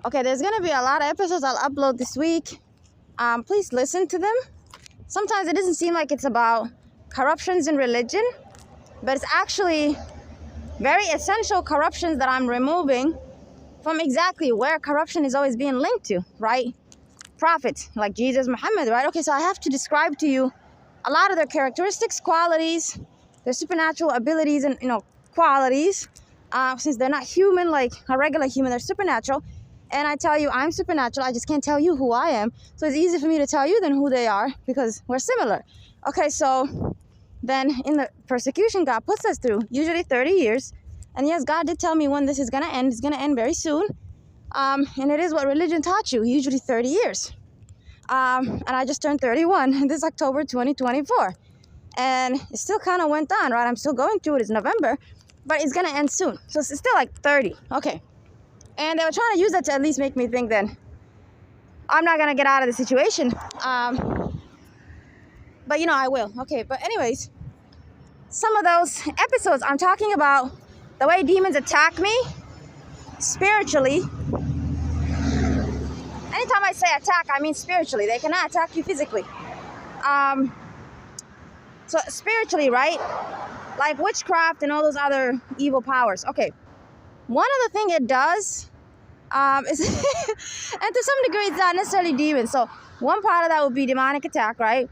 Okay, there's gonna be a lot of episodes I'll upload this week. Please listen to them. Sometimes it doesn't seem like it's about corruptions in religion, but it's actually very essential corruptions that I'm removing from exactly where corruption is always being linked to, right? Prophets like Jesus, Muhammad, right? Okay, so I have to describe to you a lot of their characteristics, qualities, their supernatural abilities and qualities. Since they're not human like a regular human, they're supernatural. And I tell you, I'm supernatural. I just can't tell you who I am. So it's easy for me to tell you than who they are because we're similar. Okay, so then in the persecution God puts us through, usually 30 years. And yes, God did tell me when this is going to end. It's going to end very soon. And it is what religion taught you, usually 30 years. And I just turned 31 this October 2024. And it still kind of went on, right? I'm still going through it. It's November, but it's going to end soon. So it's still like 30. Okay. And they were trying to use that to at least make me think then I'm not going to get out of the situation. But, I will. Okay, but anyways, some of those episodes, I'm talking about the way demons attack me spiritually. Anytime I say attack, I mean spiritually. They cannot attack you physically. So spiritually, right? Like witchcraft and all those other evil powers. Okay. One of the things it does is, and to some degree, it's not necessarily demons. So one part of that would be demonic attack, right?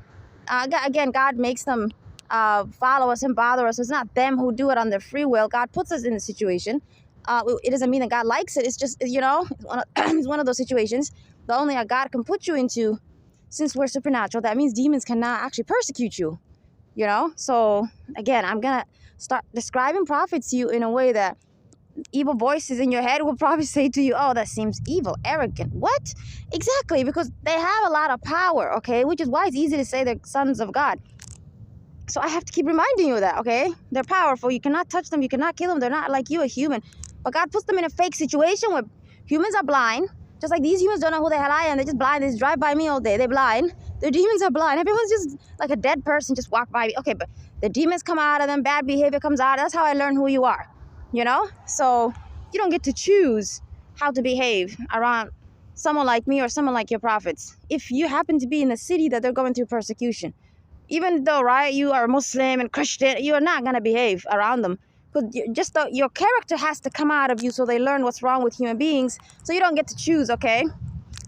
Again, God makes them follow us and bother us. It's not them who do it on their free will. God puts us in the situation. It doesn't mean that God likes it. It's just, it's one of those situations that only a God can put you into. Since we're supernatural, that means demons cannot actually persecute you, So again, I'm going to start describing prophets to you in a way that evil voices in your head will probably say to you, oh, that seems evil, arrogant. What? Exactly, because they have a lot of power, okay? Which is why it's easy to say they're sons of God. So I have to keep reminding you of that, okay? They're powerful. You cannot touch them. You cannot kill them. They're not like you, a human. But God puts them in a fake situation where humans are blind. Just like these humans don't know who the hell I am. They're just blind. They just drive by me all day. They're blind. The demons are blind. Everyone's just like a dead person just walk by me. Okay, but the demons come out of them. Bad behavior comes out. That's how I learn who you are. So you don't get to choose how to behave around someone like me or someone like your prophets. If you happen to be in the city that they're going through persecution, even though, right, you are Muslim and Christian, you're not going to behave around them. Because your character has to come out of you so they learn what's wrong with human beings. So you don't get to choose, okay?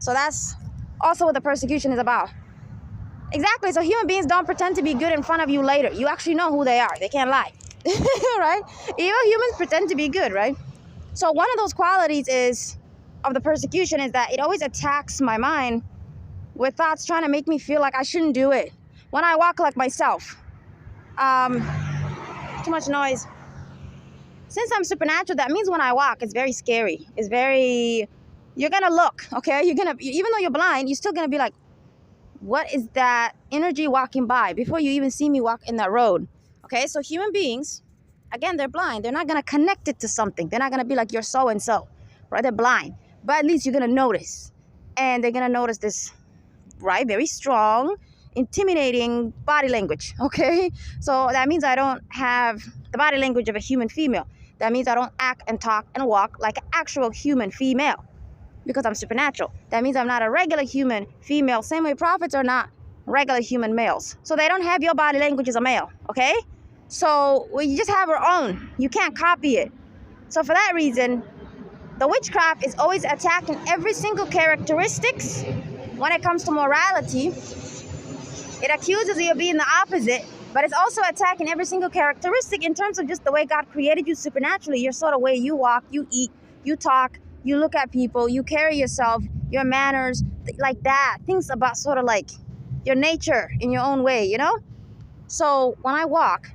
So that's also what the persecution is about. Exactly. So human beings don't pretend to be good in front of you later. You actually know who they are. They can't lie. Right? Even humans pretend to be good, right? So one of those qualities of the persecution is that it always attacks my mind with thoughts trying to make me feel like I shouldn't do it. When I walk like myself, too much noise. Since I'm supernatural, that means when I walk, it's very scary. You're gonna look, okay? Even though you're blind, you're still gonna be like, what is that energy walking by before you even see me walk in that road? Okay, so human beings, again, they're blind. They're not going to connect it to something. They're not going to be like, you're so-and-so, right? They're blind. But at least you're going to notice. And they're going to notice this, right? Very strong, intimidating body language, okay? So that means I don't have the body language of a human female. That means I don't act and talk and walk like an actual human female because I'm supernatural. That means I'm not a regular human female. Same way prophets are not regular human males. So they don't have your body language as a male, okay? So we just have our own. You can't copy it. So for that reason, the witchcraft is always attacking every single characteristics when it comes to morality. It accuses you of being the opposite, but it's also attacking every single characteristic in terms of just the way God created you supernaturally. Your sort of way you walk, you eat, you talk, you look at people, you carry yourself, your manners, like that. Things about sort of like your nature in your own way, So when I walk,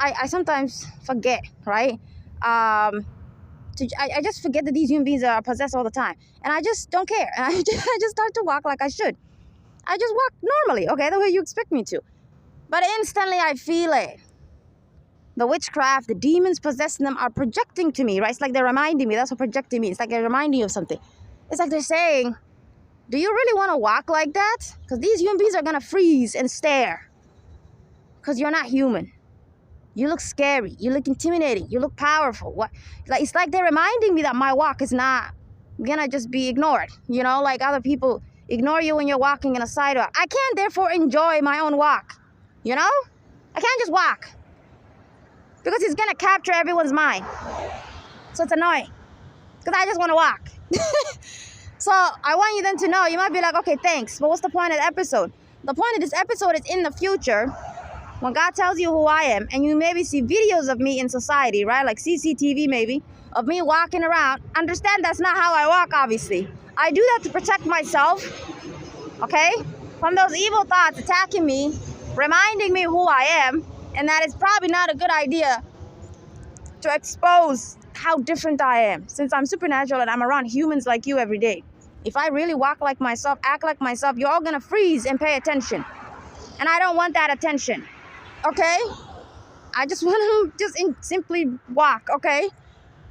I sometimes forget, right? I just forget that these human beings are possessed all the time. And I just don't care. And I just start to walk like I should. I just walk normally, okay? The way you expect me to. But instantly I feel it. The witchcraft, the demons possessing them are projecting to me, right? It's like they're reminding me. That's what projecting means. It's like they're reminding you of something. It's like they're saying, do you really want to walk like that? Because these human beings are going to freeze and stare. Because you're not human. You look scary. You look intimidating. You look powerful. It's like they're reminding me that my walk is not gonna just be ignored. You know, like other people ignore you when you're walking in a sidewalk. I can't therefore enjoy my own walk. You know? I can't just walk. Because it's gonna capture everyone's mind. So it's annoying. Because I just want to walk. So I want you then to know, you might be like, okay, thanks. But what's the point of the episode? The point of this episode is in the future, when God tells you who I am, and you maybe see videos of me in society, right? Like CCTV maybe, of me walking around. Understand that's not how I walk, obviously. I do that to protect myself, okay? From those evil thoughts attacking me, reminding me who I am, and that it's probably not a good idea to expose how different I am, since I'm supernatural and I'm around humans like you every day. If I really walk like myself, act like myself, you're all gonna freeze and pay attention. And I don't want that attention, okay? I just want to simply walk, okay?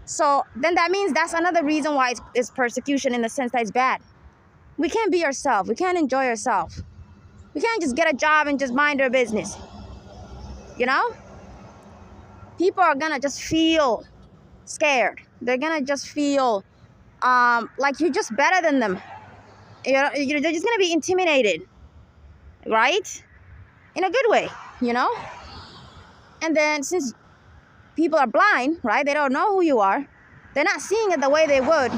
So then that means that's another reason why it's persecution, in the sense that it's bad. We can't be ourselves. We can't enjoy ourselves. We can't just get a job and just mind our business. You know? People are gonna just feel scared. They're gonna just feel like you're just better than them. They're just gonna be intimidated, right? In a good way, you know? And then since people are blind, right? They don't know who you are. They're not seeing it the way they would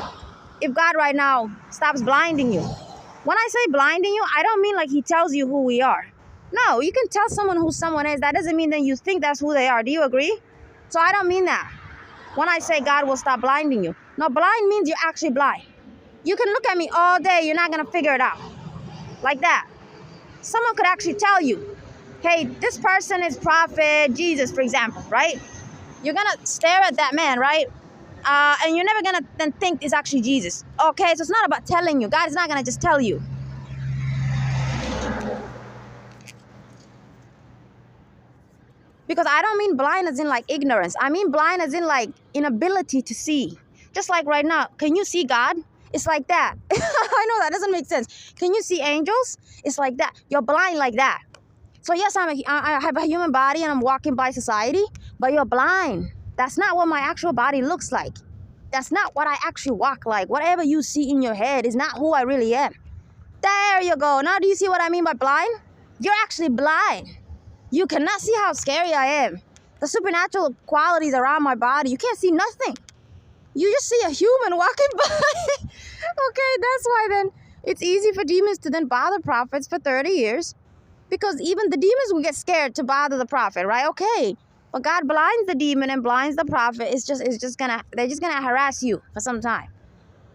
if God right now stops blinding you. When I say blinding you, I don't mean like he tells you who we are. No, you can tell someone who someone is. That doesn't mean that you think that's who they are. Do you agree? So I don't mean that. When I say God will stop blinding you. No, blind means you're actually blind. You can look at me all day. You're not going to figure it out. Like that. Someone could actually tell you, hey, this person is Prophet Jesus, for example, right? You're going to stare at that man, right? And you're never going to then think it's actually Jesus. Okay, so it's not about telling you. God is not going to just tell you. Because I don't mean blind as in like ignorance. I mean blind as in like inability to see. Just like right now, can you see God? It's like that. I know that doesn't make sense. Can you see angels? It's like that. You're blind like that. So yes, I have a human body and I'm walking by society, but you're blind. That's not what my actual body looks like. That's not what I actually walk like. Whatever you see in your head is not who I really am. There you go. Now do you see what I mean by blind? You're actually blind. You cannot see how scary I am. The supernatural qualities around my body, you can't see nothing. You just see a human walking by. Okay, that's why then it's easy for demons to then bother prophets for 30 years. Because even the demons will get scared to bother the prophet, right? Okay, but God blinds the demon and blinds the prophet. They're just gonna harass you for some time.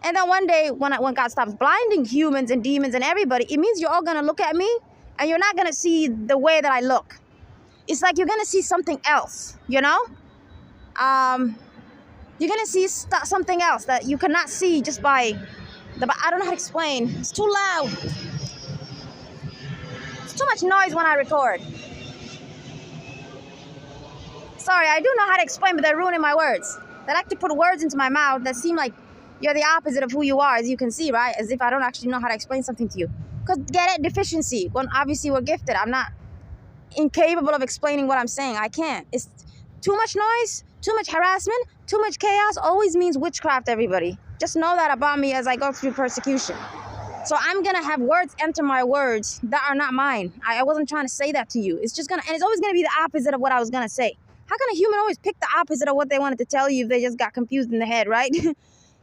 And then one day, when God stops blinding humans and demons and everybody, it means you're all gonna look at me and you're not gonna see the way that I look. It's like you're gonna see something else, you know? You're gonna see something else that you cannot see just by I don't know how to explain. It's too loud. It's too much noise when I record. Sorry, I do know how to explain, but they're ruining my words. They like to put words into my mouth that seem like you're the opposite of who you are, as you can see, right? As if I don't actually know how to explain something to you. Because get it? Deficiency. When obviously we're gifted. I'm not incapable of explaining what I'm saying. I can't. It's too much noise, too much harassment, too much chaos always means witchcraft, everybody. Just know that about me as I go through persecution. So I'm gonna have words enter my words that are not mine. I wasn't trying to say that to you. It's just gonna, and it's always gonna be the opposite of what I was gonna say. How can a human always pick the opposite of what they wanted to tell you if they just got confused in the head, right?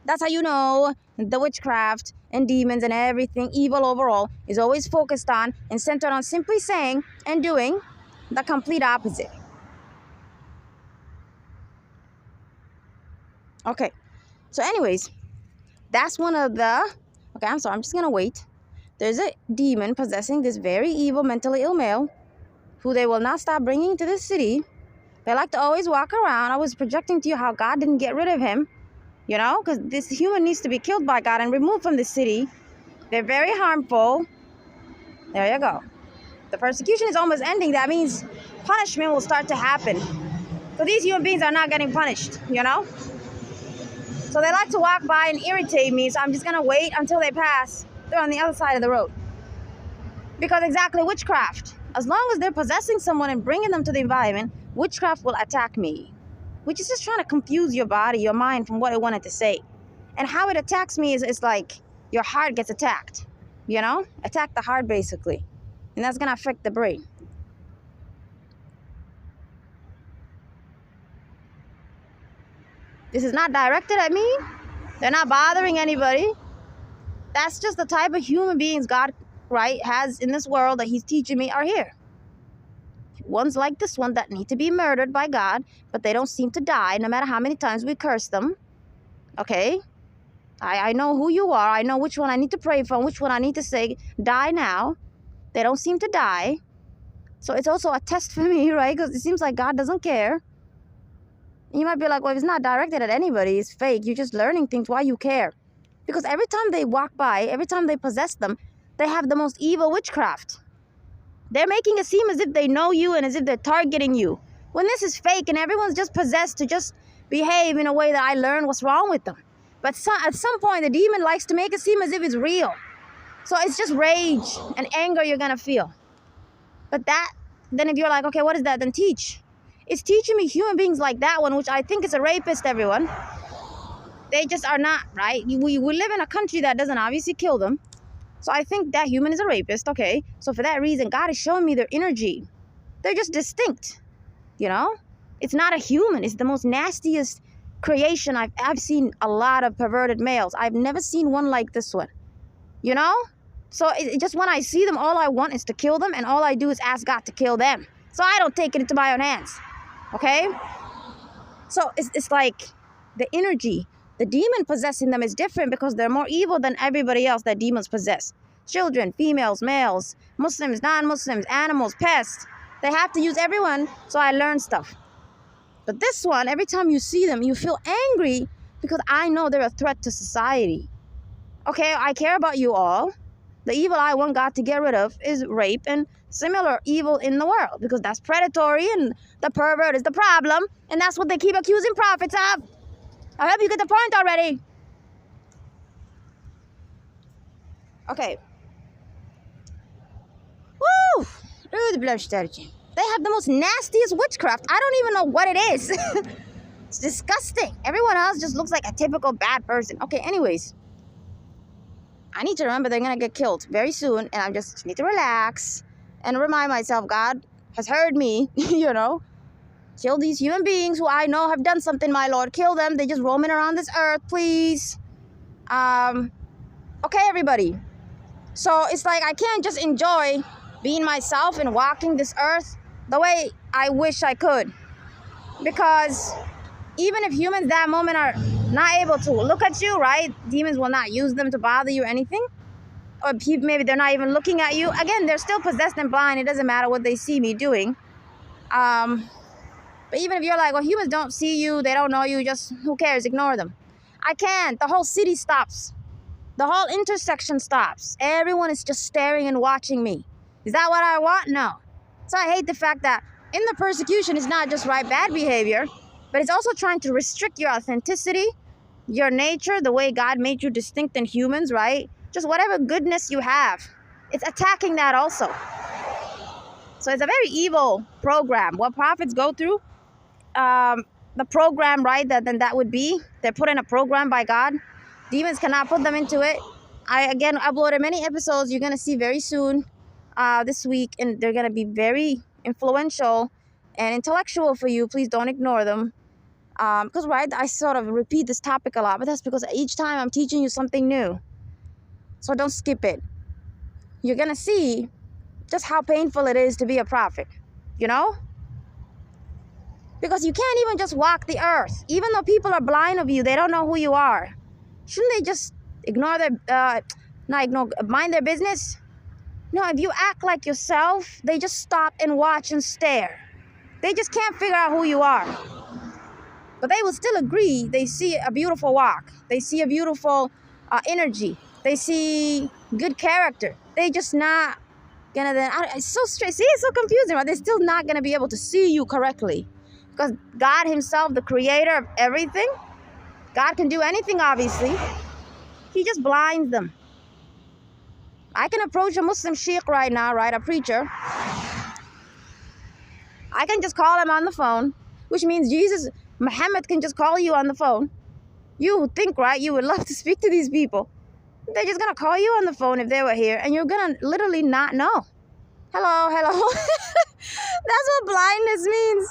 That's how you know the witchcraft and demons and everything evil overall is always focused on and centered on simply saying and doing the complete opposite. Okay, so anyways, that's one of the, okay, I'm sorry, I'm just gonna wait. There's a demon possessing this very evil, mentally ill male who they will not stop bringing to this city. They like to always walk around. I was projecting to you how God didn't get rid of him, you know, because this human needs to be killed by God and removed from the city. They're very harmful. There you go. The persecution is almost ending. That means punishment will start to happen. So these human beings are not getting punished, you know? So they like to walk by and irritate me, so I'm just going to wait until they pass. They're on the other side of the road. Because exactly witchcraft. As long as they're possessing someone and bringing them to the environment, witchcraft will attack me. Which is just trying to confuse your body, your mind from what it wanted to say. And how it attacks me is like your heart gets attacked, you know? Attack the heart, basically. And that's going to affect the brain. This is not directed at me. They're not bothering anybody. That's just the type of human beings God, right, has in this world that he's teaching me are here. Ones like this one that need to be murdered by God, but they don't seem to die no matter how many times we curse them. Okay? I know who you are. I know which one I need to pray for and which one I need to say, die now. They don't seem to die. So it's also a test for me, right? Because it seems like God doesn't care. You might be like, well, if it's not directed at anybody, it's fake. You're just learning things. Why you care? Because every time they walk by, every time they possess them, they have the most evil witchcraft. They're making it seem as if they know you and as if they're targeting you. When this is fake and everyone's just possessed to just behave in a way that I learned what's wrong with them. But at some point, the demon likes to make it seem as if it's real. So it's just rage and anger you're going to feel. But then if you're like, okay, what is that? Then teach. It's teaching me human beings like that one, which I think is a rapist, everyone. They just are not, right? We live in a country that doesn't obviously kill them. So I think that human is a rapist, okay? So for that reason, God is showing me their energy. They're just distinct, you know? It's not a human. It's the most nastiest creation. I've seen a lot of perverted males. I've never seen one like this one, you know? So just when I see them, all I want is to kill them, and all I do is ask God to kill them. So I don't take it into my own hands, okay? So it's like the energy, the demon possessing them is different because they're more evil than everybody else that demons possess. Children, females, males, Muslims, non-Muslims, animals, pests. They have to use everyone, so I learn stuff. But this one, every time you see them, you feel angry because I know they're a threat to society. Okay, I care about you all. The evil I want God to get rid of is rape and similar evil in the world because that's predatory and the pervert is the problem. And that's what they keep accusing prophets of. I hope you get the point already. Okay. Woo! They have the most nastiest witchcraft. I don't even know what it is. It's disgusting. Everyone else just looks like a typical bad person. Okay, anyways. I need to remember they're going to get killed very soon. And I just need to relax and remind myself God has heard me, you know. Kill these human beings who I know have done something, my Lord. Kill them. They're just roaming around this earth, please. Okay, everybody. So it's like I can't just enjoy being myself and walking this earth the way I wish I could. Because even if humans that moment are not able to look at you, right? Demons will not use them to bother you or anything. Or maybe they're not even looking at you. Again, they're still possessed and blind. It doesn't matter what they see me doing. But even if you're like, well, humans don't see you, they don't know you, just who cares, ignore them. I can't. The whole city stops. The whole intersection stops. Everyone is just staring and watching me. Is that what I want? No. So I hate the fact that in the persecution, it's not just right bad behavior, but it's also trying to restrict your authenticity, your nature, the way God made you distinct in humans, right? Just whatever goodness you have. It's attacking that also. So it's a very evil program. What prophets go through, the program, right, that would be, they're put in a program by God. Demons cannot put them into it. I, again, uploaded many episodes you're going to see very soon this week, and they're going to be very influential and intellectual for you. Please don't ignore them. Because, right, I sort of repeat this topic a lot, but that's because each time I'm teaching you something new. So don't skip it. You're going to see just how painful it is to be a prophet, you know? Because you can't even just walk the earth. Even though people are blind of you, they don't know who you are. Shouldn't they just ignore their, mind their business? No, if you act like yourself, they just stop and watch and stare. They just can't figure out who you are. But they will still agree. They see a beautiful walk. They see a beautiful energy. They see good character. They just not gonna then. It's so strange. See, it's so confusing, right? They're still not gonna be able to see you correctly, because God Himself, the Creator of everything, God can do anything. Obviously, He just blinds them. I can approach a Muslim sheikh right now, right? A preacher. I can just call him on the phone, which means Muhammad can just call you on the phone. You think, right, you would love to speak to these people. They're just gonna call you on the phone if they were here, and you're gonna literally not know. Hello, hello. That's what blindness means.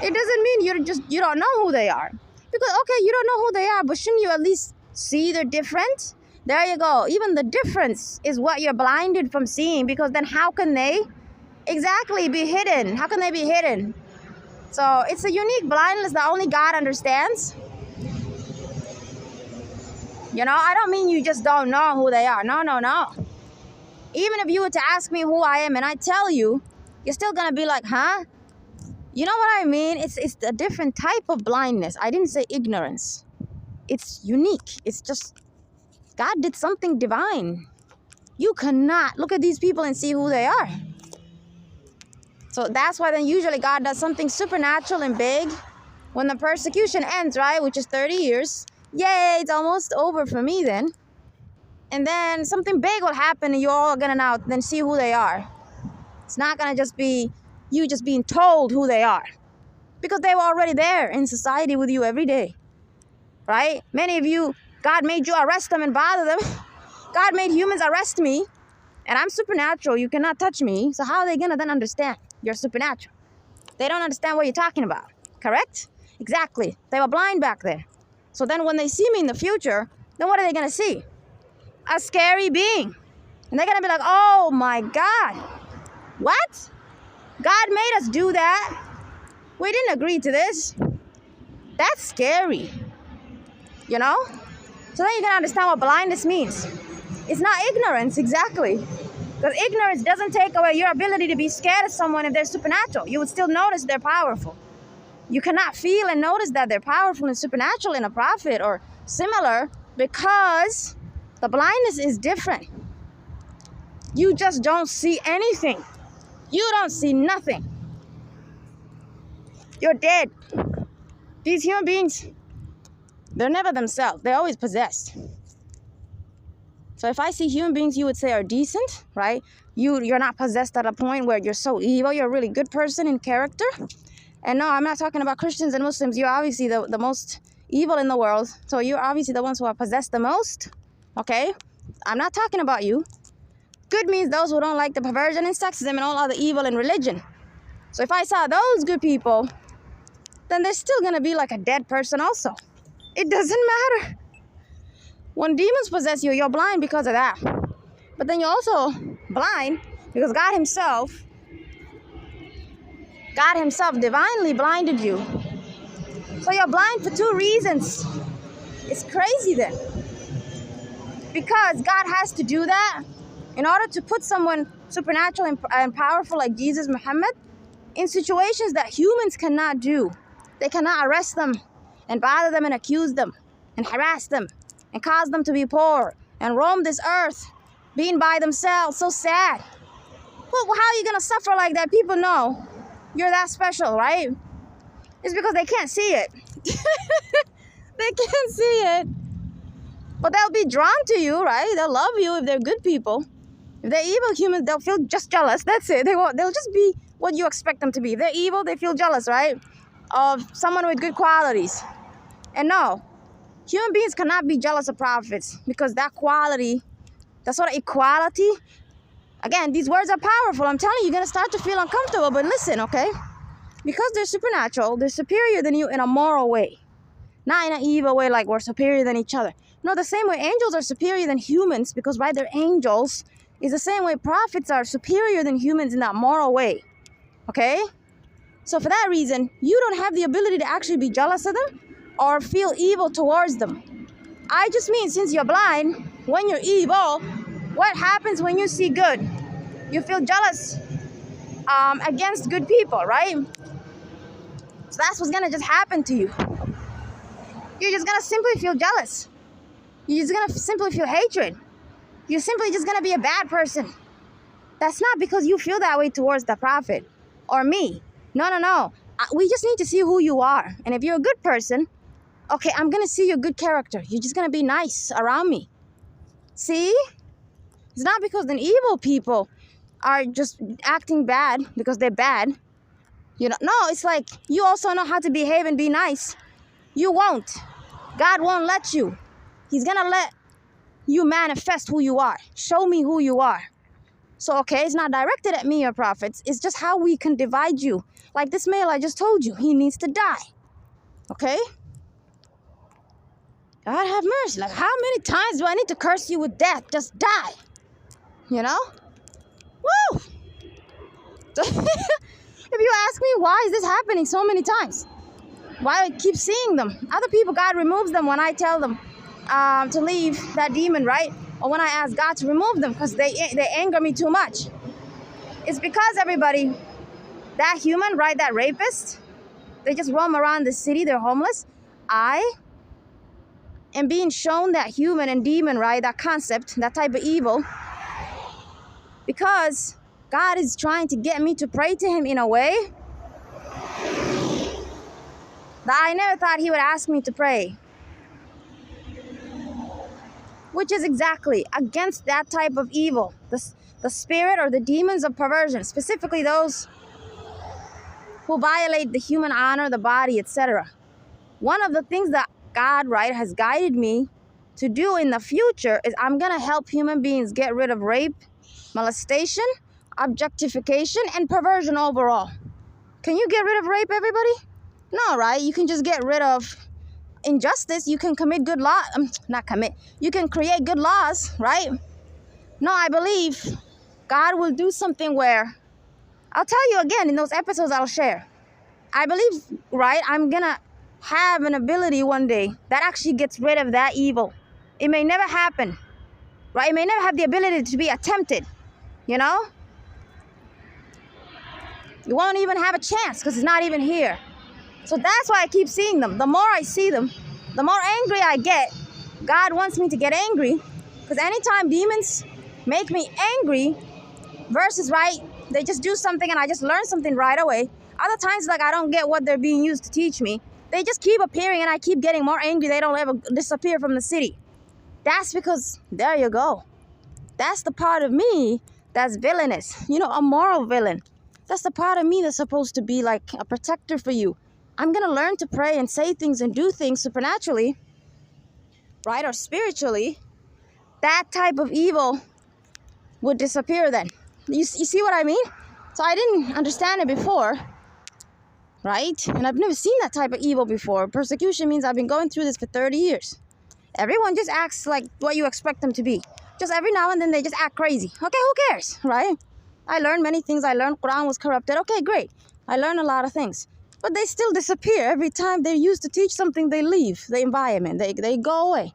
It doesn't mean you don't know who they are. Because, okay, you don't know who they are, but shouldn't you at least see they're different? There you go. Even the difference is what you're blinded from seeing, because then how can they exactly be hidden? How can they be hidden? So it's a unique blindness that only God understands. You know, I don't mean you just don't know who they are. No, no, no. Even if you were to ask me who I am and I tell you, you're still going to be like, huh? You know what I mean? It's a different type of blindness. I didn't say ignorance. It's unique. It's just God did something divine. You cannot look at these people and see who they are. So that's why then usually God does something supernatural and big when the persecution ends, right? Which is 30 years. Yay, it's almost over for me then. And then something big will happen and you're all gonna now then see who they are. It's not gonna just be you just being told who they are. Because they were already there in society with you every day. Right? Many of you, God made you arrest them and bother them. God made humans arrest me. And I'm supernatural. You cannot touch me. So how are they gonna then understand you're supernatural? They don't understand what you're talking about. Correct? Exactly. They were blind back there. So then when they see me in the future, then what are they gonna see? A scary being. And they're gonna be like, oh my God. What? God made us do that. We didn't agree to this. That's scary. You know? So then you can understand what blindness means. It's not ignorance, exactly. Because ignorance doesn't take away your ability to be scared of someone if they're supernatural. You would still notice they're powerful. You cannot feel and notice that they're powerful and supernatural in a prophet or similar because the blindness is different. You just don't see anything. You don't see nothing. You're dead. These human beings, they're never themselves. They're always possessed. So if I see human beings you would say are decent, right? You're not possessed at a point where you're so evil. You're a really good person in character. And no, I'm not talking about Christians and Muslims. You're obviously the most evil in the world. So you're obviously the ones who are possessed the most. Okay? I'm not talking about you. Good means those who don't like the perversion and sexism and all other evil in religion. So if I saw those good people, then they're still going to be like a dead person also. It doesn't matter. When demons possess you, you're blind because of that. But then you're also blind because God himself divinely blinded you. So you're blind for two reasons. It's crazy then. Because God has to do that in order to put someone supernatural and powerful like Jesus Muhammad in situations that humans cannot do. They cannot arrest them and bother them and accuse them and harass them and cause them to be poor and roam this earth being by themselves. So sad. Well, how are you going to suffer like that? People know you're that special, right? It's because they can't see it. They can't see it. But they'll be drawn to you, right? They'll love you if they're good people. If they're evil humans, they'll feel just jealous. That's it. They'll just be what you expect them to be. If they're evil, they feel jealous, right? Of someone with good qualities. And no, human beings cannot be jealous of prophets because that quality, that sort of equality, again, these words are powerful. I'm telling you, you're going to start to feel uncomfortable. But listen, okay? Because they're supernatural, they're superior than you in a moral way. Not in an evil way like we're superior than each other. No, the same way angels are superior than humans because, right, they're angels, is the same way prophets are superior than humans in that moral way. Okay? So for that reason, you don't have the ability to actually be jealous of them or feel evil towards them. I just mean, since you're blind, when you're evil, what happens when you see good? You feel jealous against good people, right? So that's what's going to just happen to you. You're just going to simply feel jealous. You're just going to simply feel hatred. You're simply just going to be a bad person. That's not because you feel that way towards the prophet or me. No. We just need to see who you are. And if you're a good person, okay, I'm going to see your good character. You're just going to be nice around me. See? It's not because then evil people are just acting bad because they're bad. You know, no, it's like you also know how to behave and be nice. You won't. God won't let you. He's gonna let you manifest who you are. Show me who you are. So, okay, it's not directed at me or prophets. It's just how we can divide you. Like this male I just told you, he needs to die. Okay? God have mercy. Like, how many times do I need to curse you with death? Just die. You know? Woo! If you ask me, why is this happening so many times? Why I keep seeing them? Other people, God removes them when I tell them to leave that demon, right? Or when I ask God to remove them because they anger me too much. It's because everybody, that human, right, that rapist, they just roam around the city, they're homeless. I am being shown that human and demon, right, that concept, that type of evil, because God is trying to get me to pray to him in a way that I never thought he would ask me to pray. Which is exactly against that type of evil. The spirit or the demons of perversion, specifically those who violate the human honor, the body, etc. One of the things that God, right, has guided me to do in the future is I'm going to help human beings get rid of rape, molestation, objectification, and perversion overall. Can you get rid of rape, everybody? No, right? You can just get rid of injustice. You can commit good law, you can create good laws, right? No, I believe God will do something where, I'll tell you again in those episodes I'll share. I believe, right, I'm gonna have an ability one day that actually gets rid of that evil. It may never happen, right? It may never have the ability to be attempted, you know? You won't even have a chance because it's not even here. So that's why I keep seeing them. The more I see them, the more angry I get. God wants me to get angry because anytime demons make me angry versus, right, they just do something and I just learn something right away. Other times, like, I don't get what they're being used to teach me. They just keep appearing and I keep getting more angry. They don't ever disappear from the city. That's because, there you go. That's the part of me that's villainous. You know, a moral villain. That's the part of me that's supposed to be like a protector for you. I'm going to learn to pray and say things and do things supernaturally, right, or spiritually. That type of evil would disappear then. You see what I mean? So I didn't understand it before, right? And I've never seen that type of evil before. Persecution means I've been going through this for 30 years. Everyone just acts like what you expect them to be. Just every now and then they just act crazy. Okay, who cares, right? I learned many things. I learned Quran was corrupted. Okay, great. I learned a lot of things. But they still disappear. Every time they're used to teach something, they leave the environment. They go away.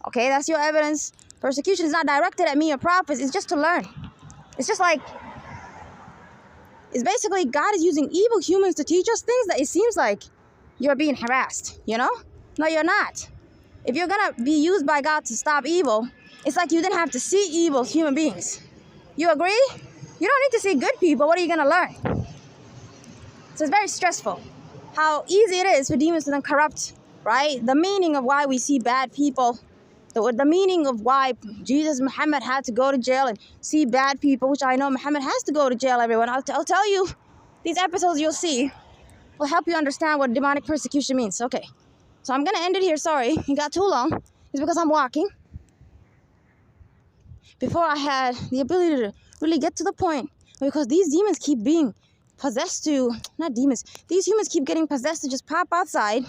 Okay, that's your evidence. Persecution is not directed at me or prophets. It's just to learn. It's just like, it's basically God is using evil humans to teach us things that it seems like you're being harassed, you know? No, you're not. If you're going to be used by God to stop evil, it's like you didn't have to see evil human beings. You agree? You don't need to see good people. What are you going to learn? So it's very stressful how easy it is for demons to then corrupt, right? The meaning of why we see bad people, the meaning of why Muhammad had to go to jail and see bad people, which I know Muhammad has to go to jail, everyone. I'll tell you, these episodes you'll see will help you understand what demonic persecution means. Okay, so I'm going to end it here. Sorry, it got too long. It's because I'm walking. Before I had the ability to really get to the point, because these demons keep being possessed to, not demons, these humans keep getting possessed to just pop outside.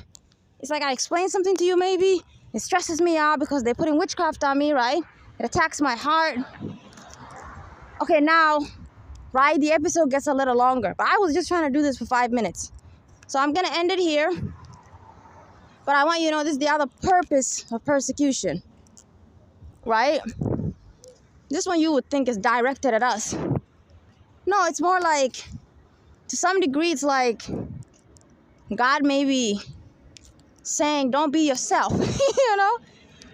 It's like I explained something to you maybe. It stresses me out because they're putting witchcraft on me, right? It attacks my heart. Okay, now, right, the episode gets a little longer. But I was just trying to do this for 5 minutes. So I'm going to end it here. But I want you to know this is the other purpose of persecution. Right? This one you would think is directed at us. No, it's more like, to some degree, it's like God maybe saying, don't be yourself, you know?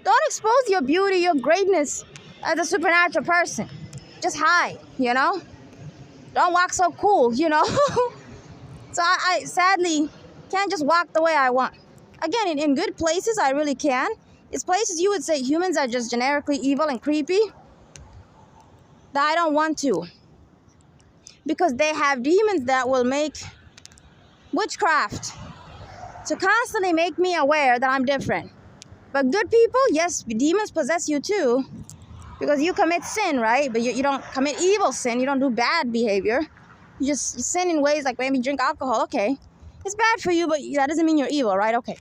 Don't expose your beauty, your greatness as a supernatural person. Just hide, you know? Don't walk so cool, you know? So I sadly can't just walk the way I want. Again, in good places, I really can. It's places you would say humans are just generically evil and creepy that I don't want to. Because they have demons that will make witchcraft to constantly make me aware that I'm different. But good people, yes, demons possess you too, because you commit sin, right? But you don't commit evil sin. You don't do bad behavior. You just sin in ways like maybe drink alcohol. Okay, it's bad for you, but that doesn't mean you're evil, right? Okay.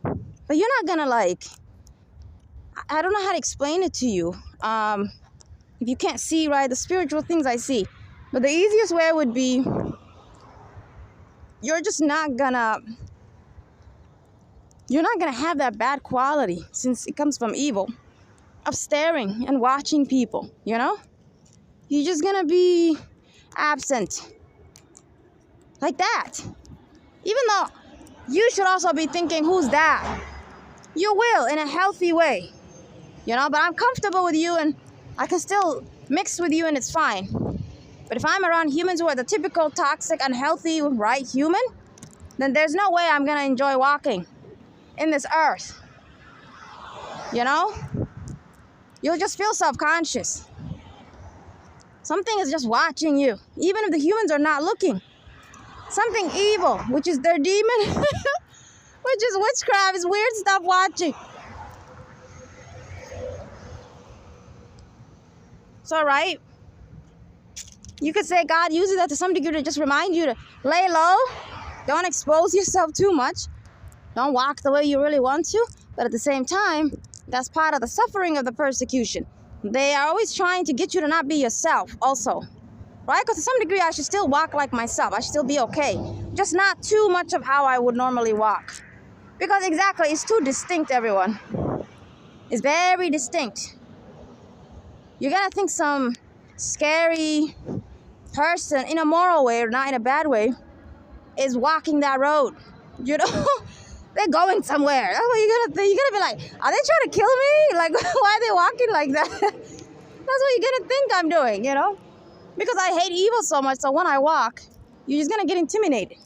But you're not gonna like, I don't know how to explain it to you. If you can't see, right, the spiritual things I see. But the easiest way would be, you're not gonna have that bad quality, since it comes from evil, of staring and watching people, you know? You're just gonna be absent. Like that. Even though you should also be thinking, who's that? You will, in a healthy way. You know, but I'm comfortable with you and I can still mix with you and it's fine. But if I'm around humans who are the typical toxic, unhealthy, right, human, then there's no way I'm gonna enjoy walking in this earth. You know? You'll just feel self-conscious. Something is just watching you, even if the humans are not looking. Something evil, which is their demon, which is witchcraft, is weird stuff watching. So, right? You could say God uses that to some degree to just remind you to lay low. Don't expose yourself too much. Don't walk the way you really want to. But at the same time, that's part of the suffering of the persecution. They are always trying to get you to not be yourself also. Right? Because to some degree, I should still walk like myself. I should still be okay. Just not too much of how I would normally walk. Because exactly, it's too distinct, everyone. It's very distinct. You're going to think some scary person, in a moral way or not in a bad way, is walking that road. You know? They're going somewhere. That's what you're going to think. You're going to be like, are they trying to kill me? Like, why are they walking like that? That's what you're going to think I'm doing, you know? Because I hate evil so much, so when I walk, you're just going to get intimidated.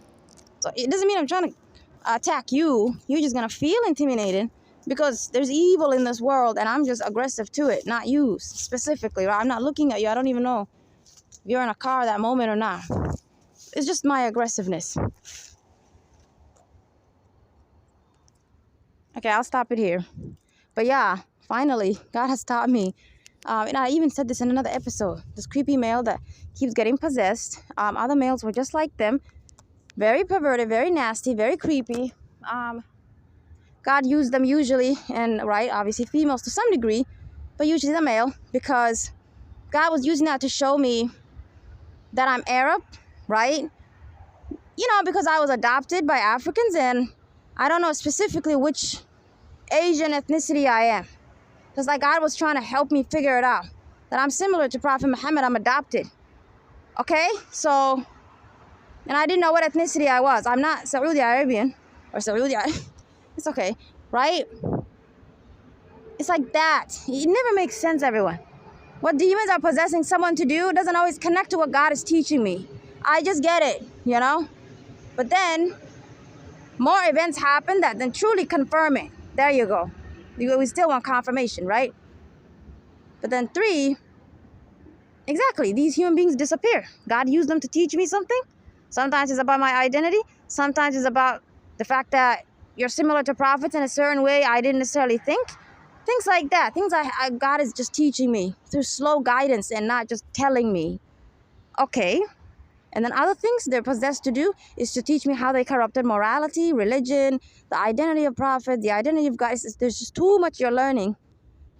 So it doesn't mean I'm trying to attack you. You're just going to feel intimidated because there's evil in this world and I'm just aggressive to it, not you specifically. Right? I'm not looking at you. I don't even know if you're in a car that moment or not. It's just my aggressiveness. Okay, I'll stop it here. But yeah, finally, God has taught me. And I even said this in another episode. This creepy male that keeps getting possessed. Other males were just like them. Very perverted, very nasty, very creepy. God used them usually, and right, obviously females to some degree, but usually the male, because God was using that to show me that I'm Arab, right? You know, because I was adopted by Africans, and I don't know specifically which Asian ethnicity I am. Because like God was trying to help me figure it out. That I'm similar to Prophet Muhammad, I'm adopted. Okay? So, and I didn't know what ethnicity I was. I'm not Saudi Arabian, or Saudi Arabian. It's okay, right? It's like that. It never makes sense, everyone. What demons are possessing someone to do doesn't always connect to what God is teaching me. I just get it, you know? But then, more events happen that then truly confirm it. There you go. We still want confirmation, right? But then 3, exactly, these human beings disappear. God used them to teach me something. Sometimes it's about my identity. Sometimes it's about the fact that you're similar to prophets in a certain way I didn't necessarily think. Things like that. Things God is just teaching me through slow guidance and not just telling me. Okay. And then other things they're possessed to do is to teach me how they corrupted morality, religion, the identity of prophet, the identity of God. There's just too much you're learning.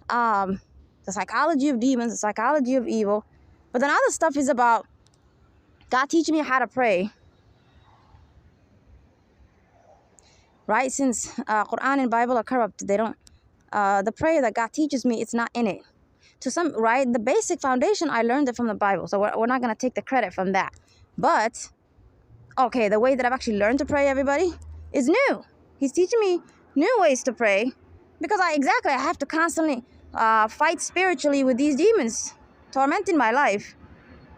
The psychology of demons, the psychology of evil. But then other stuff is about God teaching me how to pray. Right? Since Quran and Bible are corrupt, they don't, the prayer that God teaches me, it's not in it. To some, right? The basic foundation, I learned it from the Bible. So we're not going to take the credit from that. But, okay, the way that I've actually learned to pray, everybody, is new. He's teaching me new ways to pray because I have to constantly fight spiritually with these demons tormenting my life.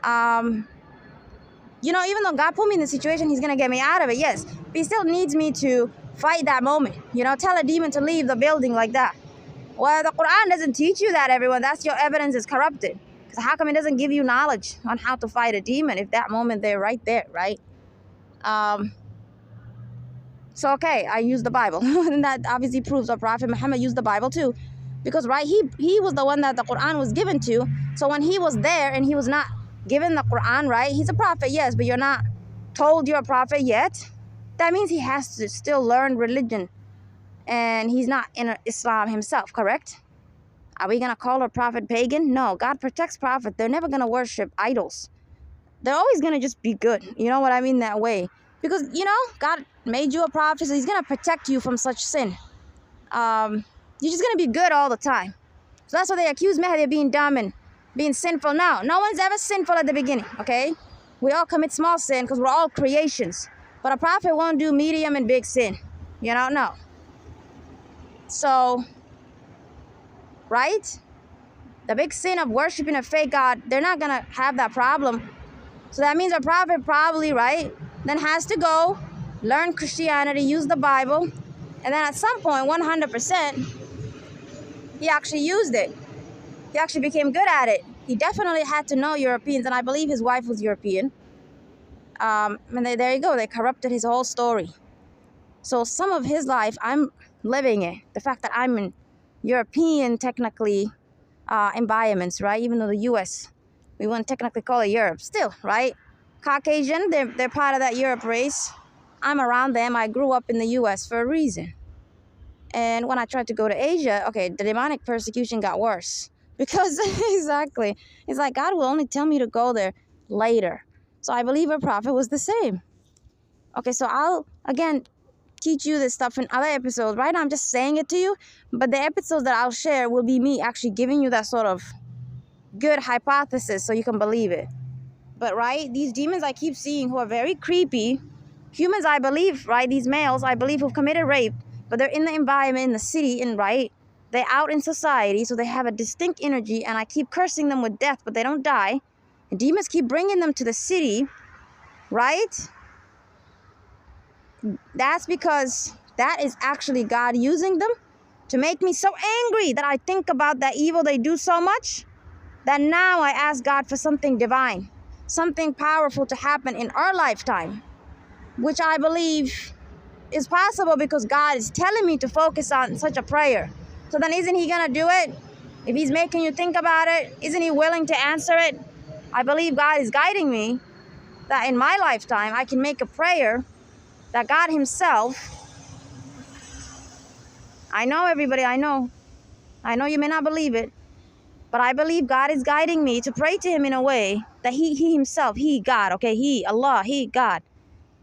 You know, even though God put me in the situation, he's going to get me out of it, yes. But he still needs me to fight that moment. You know, tell a demon to leave the building like that. Well, the Quran doesn't teach you that, everyone. That's your evidence is corrupted. Because how come it doesn't give you knowledge on how to fight a demon if that moment they're right there, right? So, okay, I use the Bible. And that obviously proves that Prophet Muhammad used the Bible too. Because, right, he was the one that the Quran was given to. So when he was there and he was not given the Quran, right, he's a prophet, yes, but you're not told you're a prophet yet. That means he has to still learn religion. And he's not in Islam himself, correct? Are we going to call a prophet pagan? No, God protects prophets. They're never going to worship idols. They're always going to just be good. You know what I mean? That way. Because, you know, God made you a prophet, so he's going to protect you from such sin. You're just going to be good all the time. So that's why they accuse Mahdi of being dumb and being sinful. Now, no one's ever sinful at the beginning, okay? We all commit small sin because we're all creations. But a prophet won't do medium and big sin. You know, no. So, right? The big sin of worshiping a fake God, they're not going to have that problem. So that means a prophet probably, right, then has to go learn Christianity, use the Bible, and then at some point, 100%, he actually used it. He actually became good at it. He definitely had to know Europeans, and I believe his wife was European. And there you go. They corrupted his whole story. So some of his life, I'm living it. The fact that I'm in European, technically, environments, right? Even though the U.S., we wouldn't technically call it Europe. Still, right? Caucasian, they're part of that Europe race. I'm around them. I grew up in the U.S. for a reason. And when I tried to go to Asia, okay, the demonic persecution got worse. Because, exactly, it's like God will only tell me to go there later. So I believe a prophet was the same. Okay, so I'll, again, teach you this stuff in other episodes. Right now, I'm just saying it to you. But the episodes that I'll share will be me actually giving you that sort of good hypothesis so you can believe it. But, right, these demons I keep seeing who are very creepy, humans, I believe, right, these males, I believe, who've committed rape, but they're in the environment, in the city, and, right, they're out in society, so they have a distinct energy, and I keep cursing them with death, but they don't die. And demons keep bringing them to the city, right? That's because that is actually God using them to make me so angry that I think about that evil they do so much that now I ask God for something divine, something powerful to happen in our lifetime, which I believe is possible because God is telling me to focus on such a prayer. So then isn't he going to do it? If he's making you think about it, isn't he willing to answer it? I believe God is guiding me that in my lifetime I can make a prayer that God himself, I know everybody, I know you may not believe it, but I believe God is guiding me to pray to him in a way that he himself, he, God, okay, he, Allah, he, God,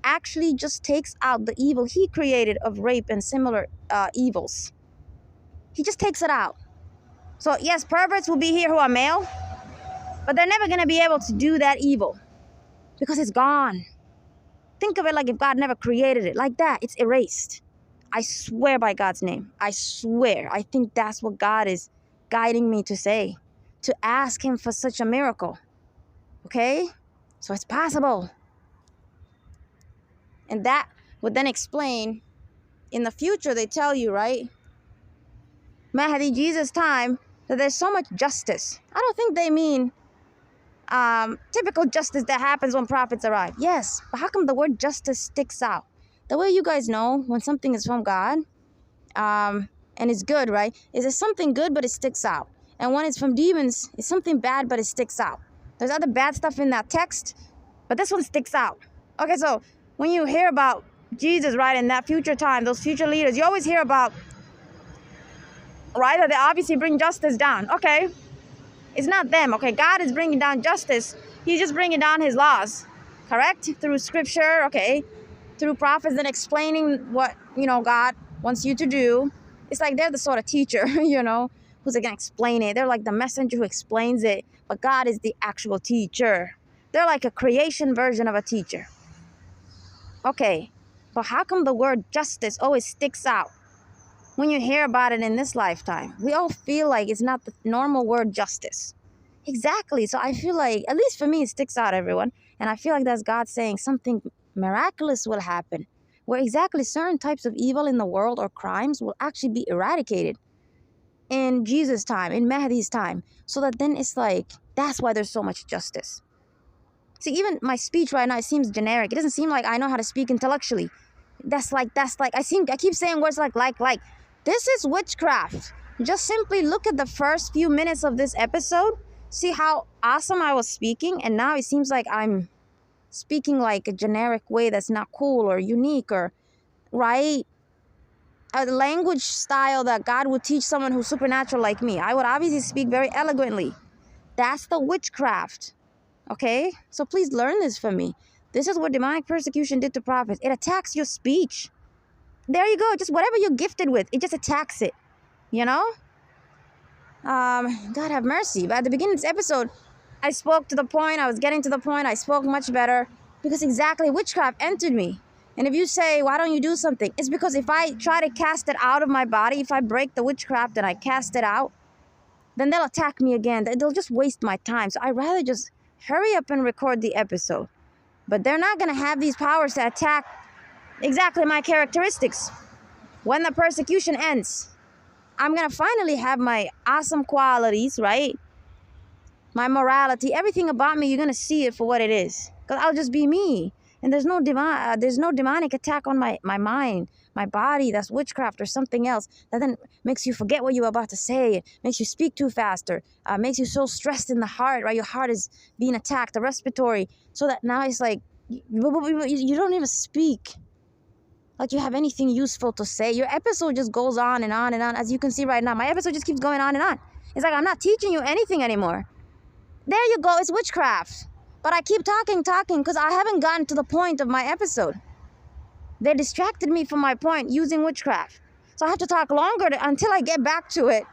actually just takes out the evil he created of rape and similar evils. He just takes it out. So yes, perverts will be here who are male, but they're never going to be able to do that evil because it's gone. Think of it like if God never created it. Like that, it's erased. I swear by God's name. I swear. I think that's what God is guiding me to say. To ask him for such a miracle. Okay? So it's possible. And that would then explain, in the future, they tell you, right? Mahdi, Jesus' time, that there's so much justice. I don't think they mean typical justice that happens when prophets arrive. Yes, but how come the word justice sticks out? The way you guys know when something is from God and it's good, right? Is it something good but it sticks out? And when it's from demons, it's something bad but it sticks out. There's other bad stuff in that text, but this one sticks out. Okay, so when you hear about Jesus, right, in that future time, those future leaders, you always hear about, right, that they obviously bring justice down. Okay, it's not them. Okay, God is bringing down justice. He's just bringing down his laws, correct? Through scripture, okay, through prophets and explaining what, you know, God wants you to do. It's like they're the sort of teacher, you know, who's going to explain it. They're like the messenger who explains it, but God is the actual teacher. They're like a creation version of a teacher. Okay, but how come the word justice always sticks out when you hear about it in this lifetime? We all feel like it's not the normal word justice. Exactly. So I feel like, at least for me, it sticks out, everyone. And I feel like that's God saying something miraculous will happen, where exactly certain types of evil in the world or crimes will actually be eradicated in Jesus' time, in Mahdi's time. So that then it's like, that's why there's so much justice. See, even my speech right now, it seems generic. It doesn't seem like I know how to speak intellectually. That's like, I keep saying words like. This is witchcraft. Just simply look at the first few minutes of this episode. See how awesome I was speaking, and now it seems like I'm speaking like a generic way that's not cool or unique or right. A language style that God would teach someone who's supernatural like me. I would obviously speak very eloquently. That's the witchcraft. Okay? So please learn this from me. This is what demonic persecution did to prophets. It attacks your speech. There you go. Just whatever you're gifted with, it just attacks it. You know? God have mercy. But at the beginning of this episode, I spoke to the point. I was getting to the point. I spoke much better because exactly witchcraft entered me. And if you say, why don't you do something? It's because if I try to cast it out of my body, if I break the witchcraft and I cast it out, then they'll attack me again. They'll just waste my time. So I'd rather just hurry up and record the episode. But they're not going to have these powers to attack exactly my characteristics. When the persecution ends, I'm going to finally have my awesome qualities, right? My morality, everything about me, you're going to see it for what it is. Because I'll just be me. And there's no demonic attack on my mind, my body, that's witchcraft or something else that then makes you forget what you were about to say, makes you speak too fast, or makes you so stressed in the heart, right? Your heart is being attacked, the respiratory, so that now it's like you don't even speak like you have anything useful to say. Your episode just goes on and on and on. As you can see right now, my episode just keeps going on and on. It's like I'm not teaching you anything anymore. There you go, it's witchcraft. But I keep talking because I haven't gotten to the point of my episode. They distracted me from my point using witchcraft. So I have to talk longer until I get back to it.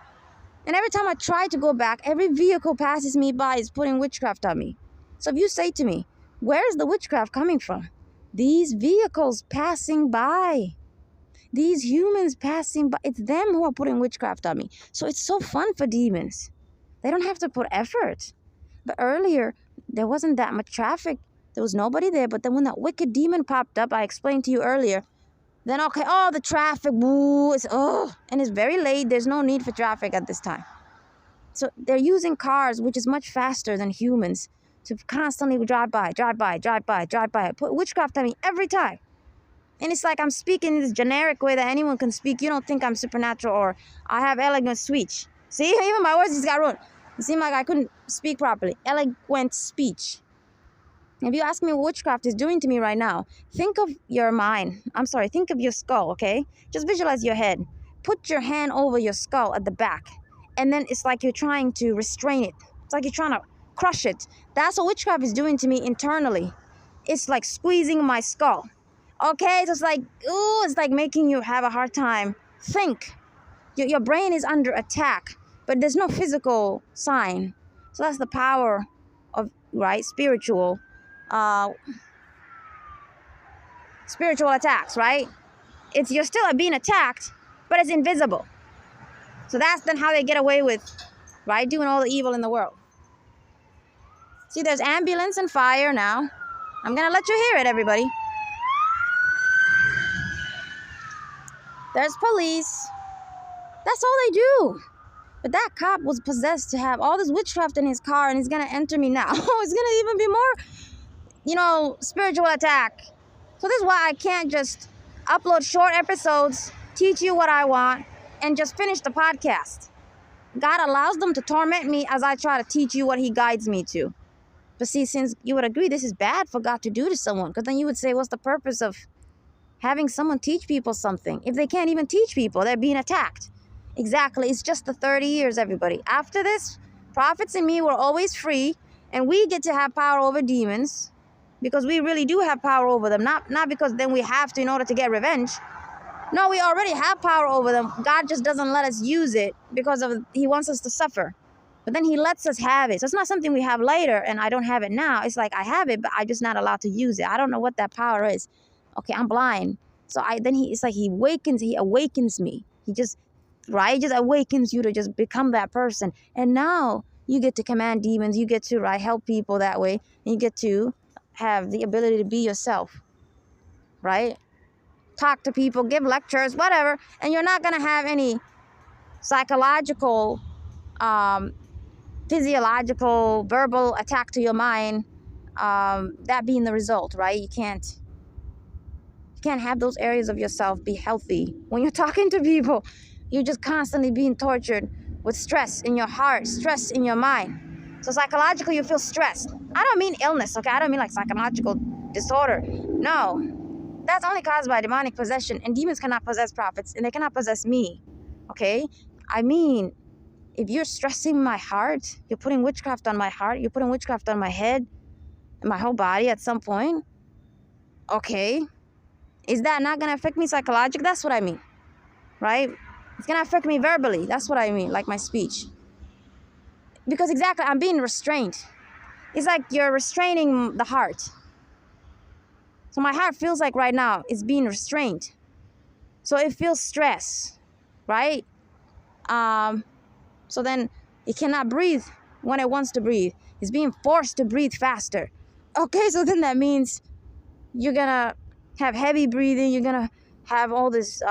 And every time I try to go back, every vehicle passes me by is putting witchcraft on me. So if you say to me, where's the witchcraft coming from? These vehicles passing by. These humans passing by. It's them who are putting witchcraft on me. So it's so fun for demons. They don't have to put effort. But earlier, there wasn't that much traffic. There was nobody there. But then when that wicked demon popped up, I explained to you earlier, then okay, the traffic, woo, and it's very late. There's no need for traffic at this time. So they're using cars, which is much faster than humans, to constantly drive by, put witchcraft on me every time. And it's like I'm speaking in this generic way that anyone can speak. You don't think I'm supernatural or I have elegant speech. See, even my words just got ruined. It seemed like I couldn't speak properly. Eloquent speech. If you ask me what witchcraft is doing to me right now, think of your mind. Think of your skull, okay? Just visualize your head. Put your hand over your skull at the back. And then it's like you're trying to restrain it. It's like you're trying to crush it. That's what witchcraft is doing to me internally. It's like squeezing my skull. Okay? So it's like, it's like making you have a hard time. Think. Your brain is under attack. But there's no physical sign. So that's the power of, right, spiritual attacks, right? You're still being attacked, but it's invisible. So that's then how they get away with, right, doing all the evil in the world. See, there's ambulance and fire now. I'm going to let you hear it, everybody. There's police. That's all they do. But that cop was possessed to have all this witchcraft in his car, and he's going to enter me now. It's going to even be more, spiritual attack. So this is why I can't just upload short episodes, teach you what I want, and just finish the podcast. God allows them to torment me as I try to teach you what he guides me to. But see, since you would agree this is bad for God to do to someone, because then you would say, what's the purpose of having someone teach people something? If they can't even teach people, they're being attacked. Exactly. It's just the 30 years, everybody. After this, prophets and me were always free, and we get to have power over demons because we really do have power over them. Not because then we have to in order to get revenge. No, we already have power over them. God just doesn't let us use it because he wants us to suffer. But then he lets us have it. So it's not something we have later, and I don't have it now. It's like I have it, but I'm just not allowed to use it. I don't know what that power is. Okay, I'm blind. So it's like he awakens me. He just awakens you to just become that person. And now you get to command demons. You get to, help people that way. And you get to have the ability to be yourself, right? Talk to people, give lectures, whatever. And you're not going to have any psychological, physiological, verbal attack to your mind, that being the result, right? You can't You can't have those areas of yourself be healthy. When you're talking to people, you're just constantly being tortured with stress in your heart, stress in your mind. So psychologically, you feel stressed. I don't mean illness, okay? I don't mean like psychological disorder. No, that's only caused by demonic possession, and demons cannot possess prophets, and they cannot possess me, okay? I mean, if you're stressing my heart, you're putting witchcraft on my heart, you're putting witchcraft on my head and my whole body at some point, okay? Is that not going to affect me psychologically? That's what I mean, right? It's going to affect me verbally. That's what I mean, like my speech. Because exactly, I'm being restrained. It's like you're restraining the heart. So my heart feels like right now it's being restrained. So it feels stress, right? So then it cannot breathe when it wants to breathe. It's being forced to breathe faster. Okay, so then that means you're going to have heavy breathing. You're going to have all this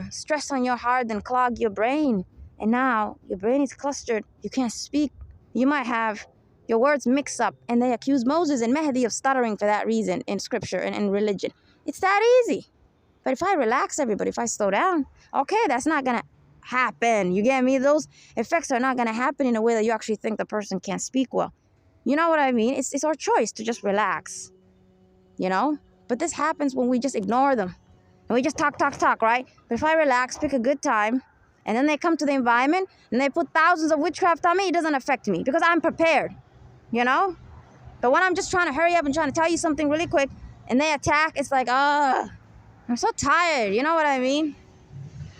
stress on your heart and clog your brain. And now your brain is clustered. You can't speak. You might have your words mixed up. And they accuse Moses and Mahdi of stuttering for that reason in scripture and in religion. It's that easy. But if I relax everybody, if I slow down, okay, that's not going to happen. You get me? Those effects are not going to happen in a way that you actually think the person can't speak well. You know what I mean? It's our choice to just relax, you know? But this happens when we just ignore them. And we just talk, right? But if I relax, pick a good time, and then they come to the environment, and they put thousands of witchcraft on me, it doesn't affect me because I'm prepared, you know? But when I'm just trying to hurry up and trying to tell you something really quick, and they attack, it's like, I'm so tired. You know what I mean?